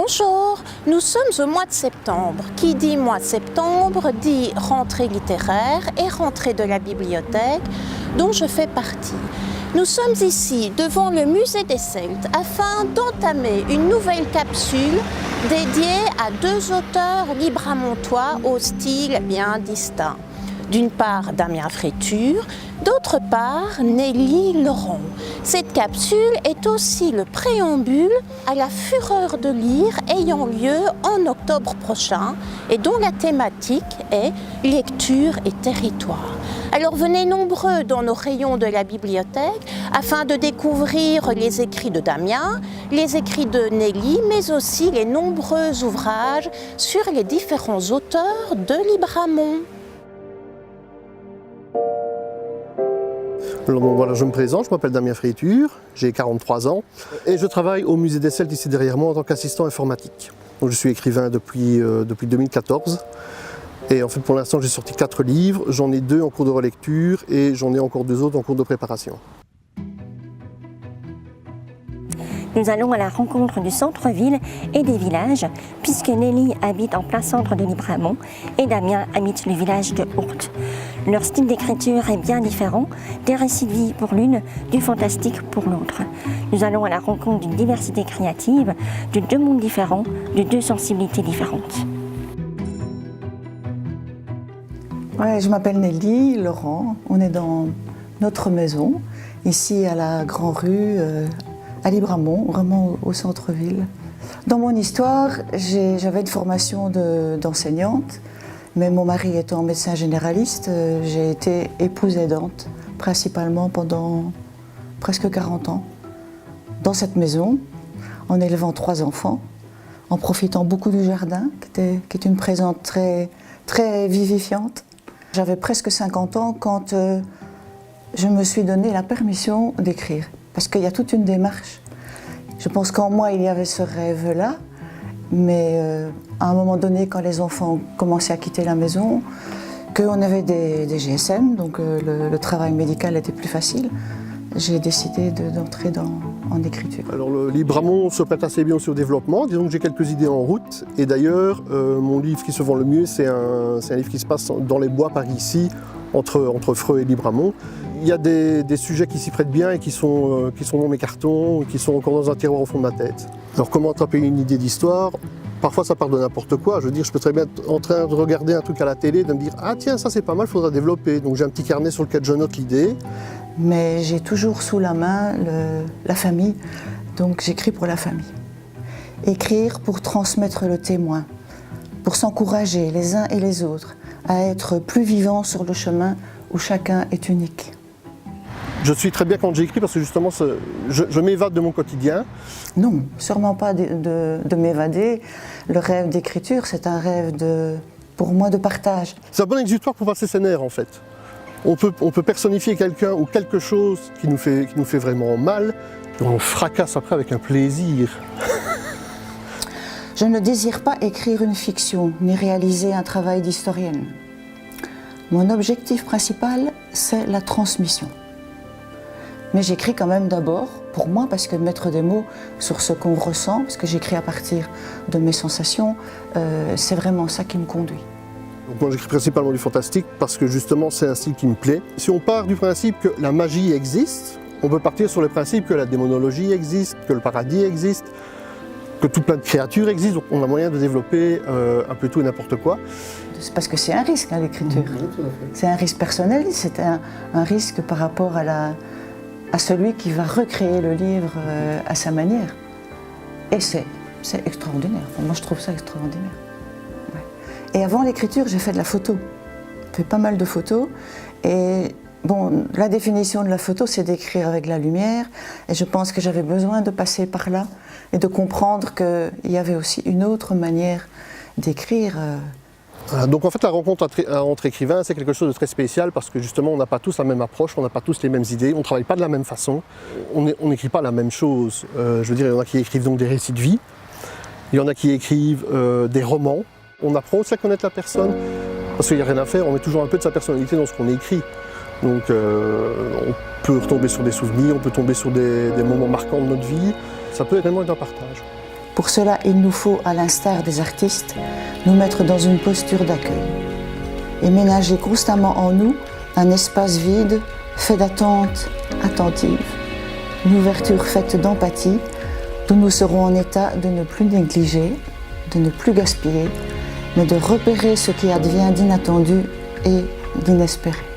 Bonjour, nous sommes au mois de septembre. Qui dit mois de septembre dit rentrée littéraire et rentrée de la bibliothèque dont je fais partie. Nous sommes ici devant le musée des Celtes afin d'entamer une nouvelle capsule dédiée à deux auteurs libramontois au style bien distinct. D'une part Damien Fréture, d'autre part Nelly Laurent. Cette capsule est aussi le préambule à la Fureur de lire ayant lieu en octobre prochain et dont la thématique est lecture et territoire. Alors venez nombreux dans nos rayons de la bibliothèque afin de découvrir les écrits de Damien, les écrits de Nelly, mais aussi les nombreux ouvrages sur les différents auteurs de Libramont. Alors, voilà, je me présente, je m'appelle Damien Fréture, j'ai 43 ans et je travaille au musée des Celtes ici derrière moi en tant qu'assistant informatique. Donc, je suis écrivain depuis 2014 et en fait pour l'instant j'ai sorti 4 livres, j'en ai 2 en cours de relecture et j'en ai encore 2 autres en cours de préparation. Nous allons à la rencontre du centre-ville et des villages, puisque Nelly habite en plein centre de Libramont et Damien habite le village de Hourte. Leur style d'écriture est bien différent, des récits de vie pour l'une, du fantastique pour l'autre. Nous allons à la rencontre d'une diversité créative, de deux mondes différents, de deux sensibilités différentes. Ouais, je m'appelle Nelly Laurent, on est dans notre maison, ici à la Grand Rue, à Libramont, vraiment au centre-ville. Dans mon histoire, j'avais une formation d'enseignante, mais mon mari étant médecin généraliste, j'ai été épouse aidante, principalement pendant presque 40 ans, dans cette maison, en élevant 3 enfants, en profitant beaucoup du jardin, qui est une présence très vivifiante. J'avais presque 50 ans quand je me suis donné la permission d'écrire. Parce qu'il y a toute une démarche. Je pense qu'en moi, il y avait ce rêve-là, mais à un moment donné, quand les enfants ont commencé à quitter la maison, qu'on avait des GSM, donc le travail médical était plus facile, j'ai décidé d'entrer en écriture. Alors le Libramont se prête assez bien aussi au développement, disons que j'ai quelques idées en route, et d'ailleurs, mon livre qui se vend le mieux, c'est un livre qui se passe dans les bois par ici, entre Freux et Libramont. Il y a des sujets qui s'y prêtent bien et qui sont dans mes cartons, qui sont encore dans un tiroir au fond de ma tête. Alors comment attraper une idée d'histoire? Parfois ça part de n'importe quoi. Je veux dire, je peux très bien être en train de regarder un truc à la télé, de me dire « Ah tiens, ça c'est pas mal, il faudra développer ». Donc j'ai un petit carnet sur lequel je note l'idée. Mais j'ai toujours sous la main la famille, donc j'écris pour la famille. Écrire pour transmettre le témoin, pour s'encourager les uns et les autres à être plus vivants sur le chemin où chacun est unique. Je suis très bien quand j'écris parce que justement, je m'évade de mon quotidien. Non, sûrement pas de m'évader. Le rêve d'écriture, c'est un rêve pour moi de partage. C'est un bon exutoire pour passer ses nerfs en fait. On peut personnifier quelqu'un ou quelque chose qui nous fait vraiment mal, et on fracasse après avec un plaisir. Je ne désire pas écrire une fiction, ni réaliser un travail d'historienne. Mon objectif principal, c'est la transmission. Mais j'écris quand même d'abord, pour moi, parce que mettre des mots sur ce qu'on ressent, parce que j'écris à partir de mes sensations, c'est vraiment ça qui me conduit. Donc moi j'écris principalement du fantastique parce que justement c'est un style qui me plaît. Si on part du principe que la magie existe, on peut partir sur le principe que la démonologie existe, que le paradis existe, que tout plein de créatures existent, donc on a moyen de développer un peu tout et n'importe quoi. C'est parce que c'est un risque, hein, l'écriture. C'est un risque personnel, c'est un risque par rapport à celui qui va recréer le livre à sa manière. Et c'est extraordinaire. Enfin, moi, je trouve ça extraordinaire. Ouais. Et avant l'écriture, j'ai fait de la photo. J'ai fait pas mal de photos. Et bon, la définition de la photo, c'est d'écrire avec la lumière. Et je pense que j'avais besoin de passer par là et de comprendre qu'il y avait aussi une autre manière d'écrire. Donc en fait la rencontre entre écrivains c'est quelque chose de très spécial parce que justement on n'a pas tous la même approche, on n'a pas tous les mêmes idées, on ne travaille pas de la même façon, on n'écrit pas la même chose. Je veux dire, il y en a qui écrivent donc des récits de vie, il y en a qui écrivent des romans. On apprend aussi à connaître la personne parce qu'il n'y a rien à faire, on met toujours un peu de sa personnalité dans ce qu'on écrit. Donc on peut retomber sur des souvenirs, on peut tomber sur des moments marquants de notre vie, ça peut vraiment être un partage. Pour cela, il nous faut, à l'instar des artistes, nous mettre dans une posture d'accueil et ménager constamment en nous un espace vide, fait d'attente attentive, une ouverture faite d'empathie, d'où nous serons en état de ne plus négliger, de ne plus gaspiller, mais de repérer ce qui advient d'inattendu et d'inespéré.